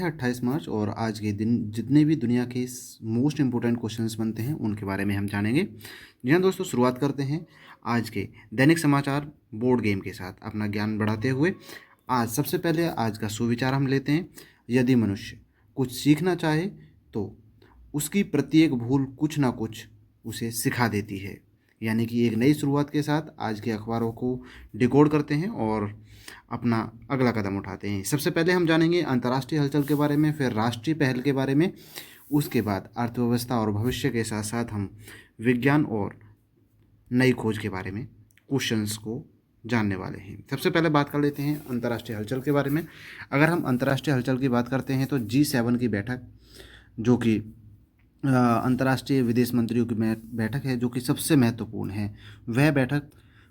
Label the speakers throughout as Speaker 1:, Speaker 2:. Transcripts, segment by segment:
Speaker 1: है 28 मार्च और आज के दिन जितने भी दुनिया के मोस्ट इम्पोर्टेंट क्वेश्चंस बनते हैं उनके बारे में हम जानेंगे। जी हाँ दोस्तों, शुरुआत करते हैं आज के दैनिक समाचार बोर्ड गेम के साथ अपना ज्ञान बढ़ाते हुए। आज सबसे पहले आज का सुविचार हम लेते हैं। यदि मनुष्य कुछ सीखना चाहे तो उसकी प्रत्येक भूल कुछ ना कुछ उसे सिखा देती है। यानी कि एक नई शुरुआत के साथ आज के अखबारों को डिकोड करते हैं और अपना अगला कदम उठाते हैं। सबसे पहले हम जानेंगे अंतर्राष्ट्रीय हलचल के बारे में, फिर राष्ट्रीय पहल के बारे में, उसके बाद अर्थव्यवस्था और भविष्य के साथ साथ हम विज्ञान और नई खोज के बारे में क्वेश्चंस को जानने वाले हैं। सबसे पहले बात कर लेते हैं अंतर्राष्ट्रीय हलचल के बारे में। अगर हम अंतर्राष्ट्रीय हलचल की बात करते हैं तो G7 की बैठक, जो कि अंतर्राष्ट्रीय विदेश मंत्रियों की बैठक है, जो कि सबसे महत्वपूर्ण है, वह बैठक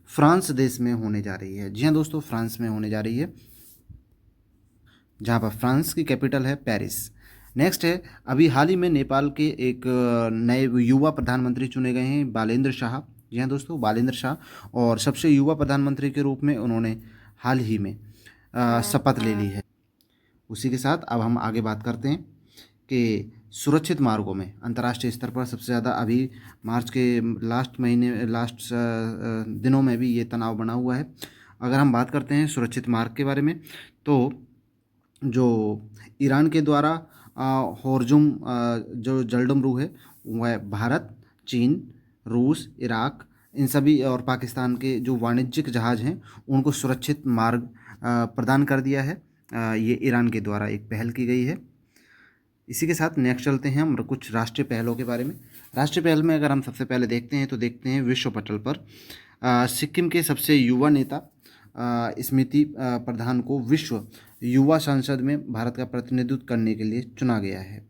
Speaker 1: फ्रांस देश में होने जा रही है। जी हाँ दोस्तों, फ्रांस में होने जा रही है, जहाँ पर फ्रांस की कैपिटल है पेरिस। नेक्स्ट है, अभी हाल ही में नेपाल के एक नए युवा प्रधानमंत्री चुने गए हैं, बालेंद्र शाह। जी हाँ दोस्तों, बालेंद्र शाह, और सबसे युवा प्रधानमंत्री के रूप में उन्होंने हाल ही में शपथ ले ली है। उसी के साथ अब हम आगे बात करते हैं कि सुरक्षित मार्गों में अंतर्राष्ट्रीय स्तर पर सबसे ज़्यादा अभी मार्च के लास्ट दिनों में भी ये तनाव बना हुआ है। अगर हम बात करते हैं सुरक्षित मार्ग के बारे में, तो जो ईरान के द्वारा होर्मुज़ जो जलडमरू है, वह भारत, चीन, रूस, इराक, इन सभी और पाकिस्तान के जो वाणिज्यिक जहाज़ हैं उनको सुरक्षित मार्ग प्रदान कर दिया है। ये ईरान के द्वारा एक पहल की गई है। इसी के साथ नेक्स्ट चलते हैं हम कुछ राष्ट्रीय पहलों के बारे में। राष्ट्रीय पहल में अगर हम सबसे पहले देखते हैं तो देखते हैं विश्व पटल पर सिक्किम के सबसे युवा नेता स्मृति प्रधान को विश्व युवा संसद में भारत का प्रतिनिधित्व करने के लिए चुना गया है।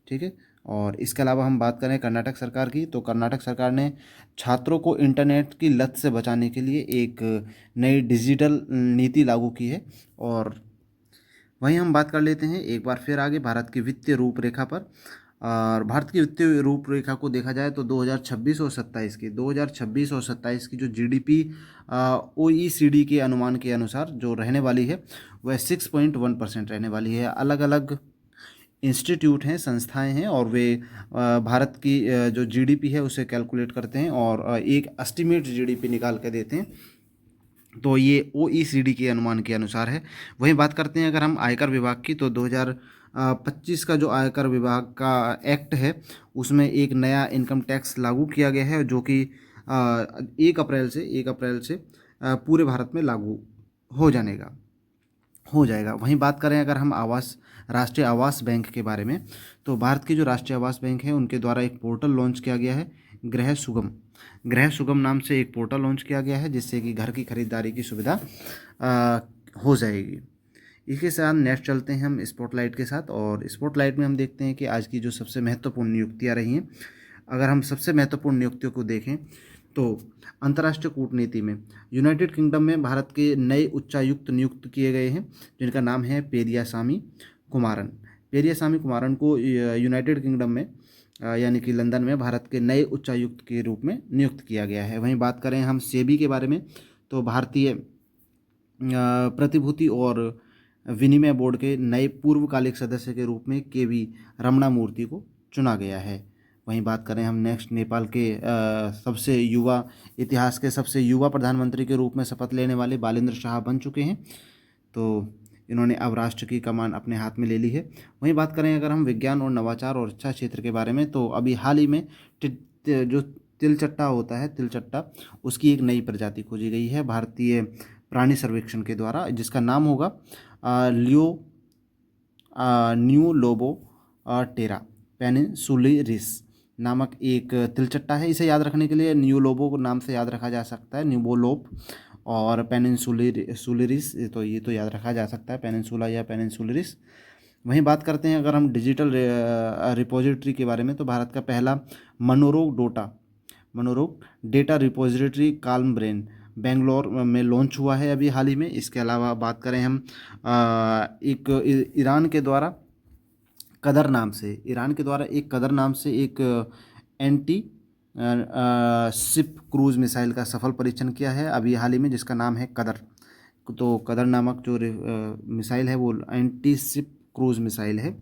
Speaker 1: ठीक है, और इसके अलावा हम बात करें कर्नाटक सरकार की, तो कर्नाटक सरकार ने छात्रों को इंटरनेट की लत से बचाने के लिए एक नई डिजिटल नीति लागू की है। और वहीं हम बात कर लेते हैं एक बार फिर आगे भारत की वित्तीय रूपरेखा पर। और भारत की वित्तीय रूपरेखा को देखा जाए तो 2026 और 27 की जो जीडीपी OECD के अनुमान के अनुसार जो रहने वाली है वह 6.1% रहने वाली है। अलग अलग इंस्टीट्यूट हैं, संस्थाएं हैं, और वे भारत की जो जीडीपी है उसे कैलकुलेट करते हैं और एक एस्टिमेट जीडीपी निकाल के देते हैं। तो ये OECD के अनुमान के अनुसार है। वहीं बात करते हैं अगर हम आयकर विभाग की, तो 2025 का जो आयकर विभाग का एक्ट है उसमें एक नया इनकम टैक्स लागू किया गया है, जो कि 1 अप्रैल से पूरे भारत में लागू हो जाएगा। वहीं बात करें अगर हम राष्ट्रीय आवास बैंक के बारे में, तो भारत की जो राष्ट्रीय आवास बैंक है उनके द्वारा एक पोर्टल लॉन्च किया गया है, गृह सुगम नाम से एक पोर्टल लॉन्च किया गया है, जिससे कि घर की खरीदारी की सुविधा हो जाएगी। इसके साथ नेक्स्ट चलते हैं हम स्पॉटलाइट के साथ, और स्पॉटलाइट में हम देखते हैं कि आज की जो सबसे महत्वपूर्ण नियुक्तियाँ रही हैं। अगर हम सबसे महत्वपूर्ण नियुक्तियों को देखें तो अंतर्राष्ट्रीय कूटनीति में यूनाइटेड किंगडम में भारत के नए उच्चायुक्त नियुक्त किए गए हैं, जिनका नाम है पेरियासामी कुमारन को यूनाइटेड किंगडम में यानी कि लंदन में भारत के नए उच्चायुक्त के रूप में नियुक्त किया गया है। वहीं बात करें हम सेबी के बारे में, तो भारतीय प्रतिभूति और विनिमय बोर्ड के नए पूर्वकालिक सदस्य के रूप में केवी रमणा मूर्ति को चुना गया है। वहीं बात करें हम नेक्स्ट, नेपाल के इतिहास के सबसे युवा प्रधानमंत्री के रूप में शपथ लेने वाले बालेंद्र शाह बन चुके हैं। तो इन्होंने अब राष्ट्र की कमान अपने हाथ में ले ली है। वहीं बात करें अगर हम विज्ञान और नवाचार और शिक्षा क्षेत्र के बारे में, तो अभी हाल ही में जो तिलचट्टा होता है, उसकी एक नई प्रजाति खोजी गई है भारतीय प्राणी सर्वेक्षण के द्वारा, जिसका नाम होगा न्यू लोबो टेरा पेनिनसुलरिस नामक एक तिलचट्टा है। इसे याद रखने के लिए न्यूलोबो को नाम से याद रखा जा सकता है, न्यूबोलोप, और पेनिनसुलरिस, तो ये तो याद रखा जा सकता है, पेनिनसुला या पेनिनसुलरिस। वहीं बात करते हैं अगर हम डिजिटल रिपोजिटरी के बारे में, तो भारत का पहला मनोरोग data repository calm brain Bangalore में लॉन्च हुआ है अभी हाल ही में। इसके अलावा बात करें हम ईरान के द्वारा एक कदर नाम से एक एंटी शिप क्रूज मिसाइल का सफल परीक्षण किया है अभी हाल ही में, जिसका नाम है कदर। तो कदर नामक जो मिसाइल है वो एंटी शिप क्रूज मिसाइल है।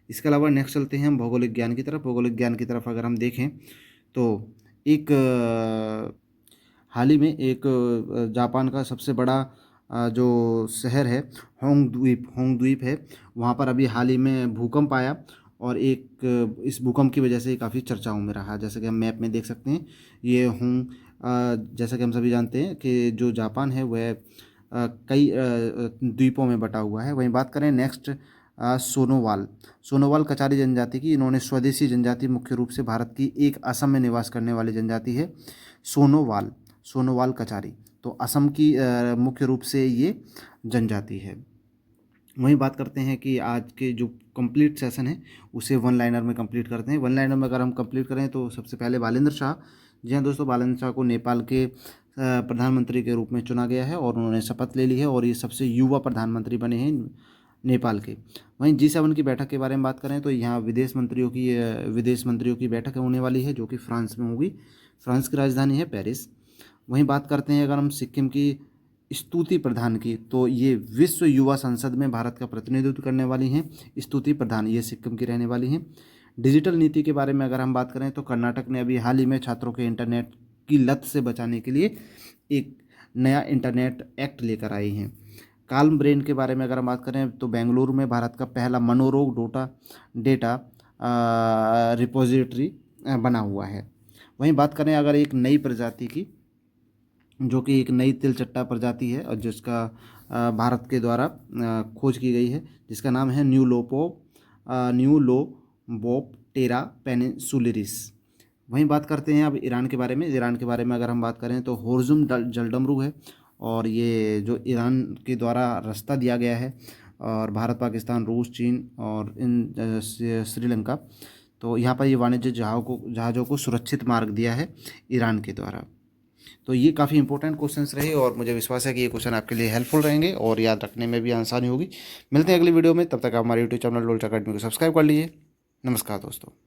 Speaker 1: इसके अलावा नेक्स्ट चलते हैं हम भौगोलिक ज्ञान की तरफ। भौगोलिक ज्ञान की तरफ अगर हम देखें तो एक हाल ही में एक जापान का सबसे बड़ा जो शहर है होंग द्वीप है, वहाँ पर अभी हाल ही में भूकंप आया और इस भूकंप की वजह से काफ़ी चर्चाओं में रहा। जैसे कि हम मैप में देख सकते हैं, ये जैसा कि हम सभी जानते हैं कि जो जापान है वह कई द्वीपों में बटा हुआ है। वहीं बात करें नेक्स्ट सोनोवाल कचारी जनजाति की। इन्होंने स्वदेशी जनजाति, मुख्य रूप से भारत की एक असम में निवास करने वाली जनजाति है सोनोवाल कचारी। तो असम की मुख्य रूप से ये जनजाति है। वहीं बात करते हैं कि आज के जो कंप्लीट सेशन है उसे वन लाइनर में कंप्लीट करते हैं। वन लाइनर में अगर हम कंप्लीट करें तो सबसे पहले बालेंद्र शाह। जी हाँ दोस्तों, बालेंद्र शाह को नेपाल के प्रधानमंत्री के रूप में चुना गया है और उन्होंने शपथ ले ली है और ये सबसे युवा प्रधानमंत्री बने हैं नेपाल के। वहीं G7 की बैठक के बारे में बात करें तो यहाँ विदेश मंत्रियों की बैठक होने वाली है, जो कि फ्रांस में होगी। फ्रांस की राजधानी है पेरिस। वहीं बात करते हैं अगर हम सिक्किम की स्तुति प्रधान की, तो ये विश्व युवा संसद में भारत का प्रतिनिधित्व करने वाली हैं। स्तुति प्रधान ये सिक्किम की रहने वाली हैं। डिजिटल नीति के बारे में अगर हम बात करें तो कर्नाटक ने अभी हाल ही में छात्रों के इंटरनेट की लत से बचाने के लिए एक नया इंटरनेट एक्ट लेकर आई हैं। काल्म ब्रेन के बारे में अगर हम बात करें तो बेंगलुरु में भारत का पहला मनोरोग डेटा रिपोजिटरी बना हुआ है। वहीं बात करें अगर एक नई प्रजाति की, जो कि एक नई तिलचट्टा प्रजाति है और जिसका भारत के द्वारा खोज की गई है, जिसका नाम है न्यूलोबोप्टेरा पेनिनसुलरिस। वहीं बात करते हैं अब ईरान के बारे में। ईरान के बारे में अगर हम बात करें तो होर्मुज़ जलडमरू है और ये जो ईरान के द्वारा रास्ता दिया गया है, और भारत, पाकिस्तान, रूस, चीन और श्रीलंका, तो यहाँ पर ये वाणिज्य जहाज़ों को सुरक्षित मार्ग दिया है ईरान के द्वारा। तो ये काफ़ी इंपॉर्टेंट क्वेश्चंस रहे और मुझे विश्वास है कि ये क्वेश्चन आपके लिए हेल्पफुल रहेंगे और याद रखने में भी आसानी होगी। मिलते हैं अगली वीडियो में, तब तक आप हमारे यूट्यूब चैनल लोल्च अकेडमी को सब्सक्राइब कर लीजिए। नमस्कार दोस्तों।